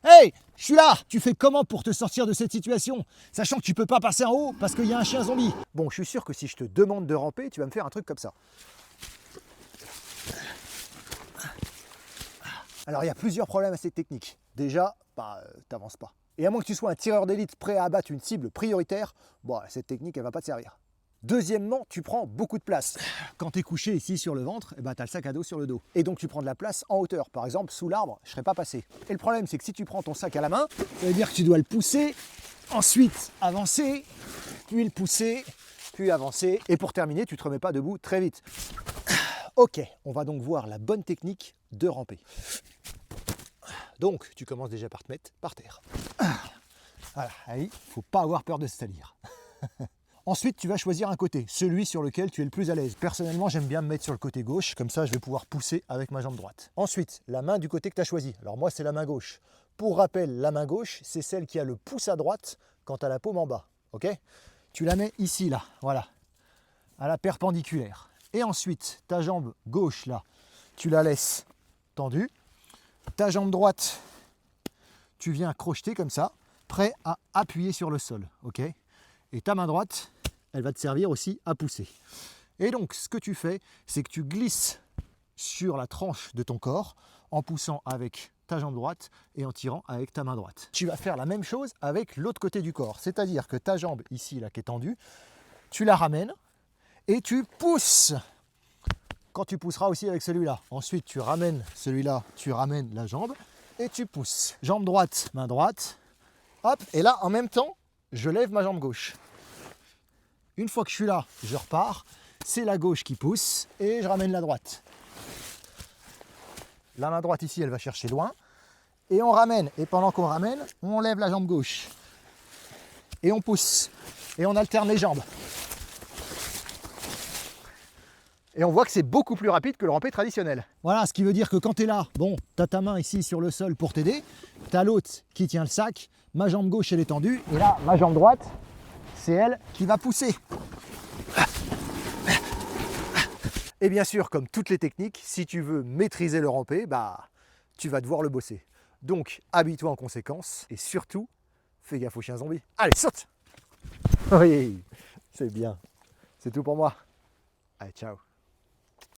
Hey, je suis là. Tu fais comment pour te sortir de cette situation, sachant que tu peux pas passer en haut parce qu'il y a un chien zombie? Bon, je suis sûr que si je te demande de ramper, tu vas me faire un truc comme ça. Alors, il y a plusieurs problèmes à cette technique. Déjà, t'avances pas. Et à moins que tu sois un tireur d'élite prêt à abattre une cible prioritaire, bon, cette technique, elle va pas te servir. Deuxièmement, tu prends beaucoup de place. Quand tu es couché ici sur le ventre, tu as le sac à dos sur le dos. Et donc, tu prends de la place en hauteur. Par exemple, sous l'arbre, je ne serais pas passé. Et le problème, c'est que si tu prends ton sac à la main, Ça veut dire que tu dois le pousser, ensuite avancer, puis le pousser. puis avancer. Et pour terminer, tu ne te remets pas debout très vite. Ok, on va donc voir la bonne technique de ramper. Donc, tu commences déjà par te mettre par terre. Voilà, il faut pas avoir peur de se salir. Ensuite, tu vas choisir un côté, celui sur lequel tu es le plus à l'aise. Personnellement, j'aime bien me mettre sur le côté gauche, comme ça je vais pouvoir pousser avec ma jambe droite. Ensuite, la main du côté que tu as choisi. Alors moi, c'est la main gauche. Pour rappel, la main gauche, c'est celle qui a le pouce à droite quand tu as la paume en bas. Ok? Tu la mets ici, là, voilà, à la perpendiculaire. Et ensuite, ta jambe gauche, là, tu la laisses tendue. Ta jambe droite, tu viens crocheter comme ça, prêt à appuyer sur le sol. Ok? Et ta main droite, elle va te servir aussi à pousser. Et donc, ce que tu fais, c'est que tu glisses sur la tranche de ton corps en poussant avec ta jambe droite et en tirant avec ta main droite. Tu vas faire la même chose avec l'autre côté du corps. C'est-à-dire que ta jambe ici, là, qui est tendue, tu la ramènes et tu pousses. Quand tu pousseras aussi avec celui-là. Ensuite, tu ramènes celui-là, tu ramènes la jambe et tu pousses. Jambe droite, main droite. Hop, et là, en même temps, je lève ma jambe gauche. Une fois que je suis là, je repars. C'est la gauche qui pousse et je ramène la droite. La main droite ici, elle va chercher loin. Et on ramène. Et pendant qu'on ramène, on lève la jambe gauche. Et on pousse. Et on alterne les jambes. Et on voit que c'est beaucoup plus rapide que le rampé traditionnel. Voilà, ce qui veut dire que quand tu es là, bon, tu as ta main ici sur le sol pour t'aider. Tu as l'autre qui tient le sac. Ma jambe gauche, elle est tendue. Et là, ma jambe droite, c'est elle qui va pousser. Et bien sûr, comme toutes les techniques, si tu veux maîtriser le rampé, tu vas devoir le bosser. Donc, habille-toi en conséquence et surtout, fais gaffe aux chiens zombies. Allez, saute! Oui, c'est bien. C'est tout pour moi. Allez, ciao.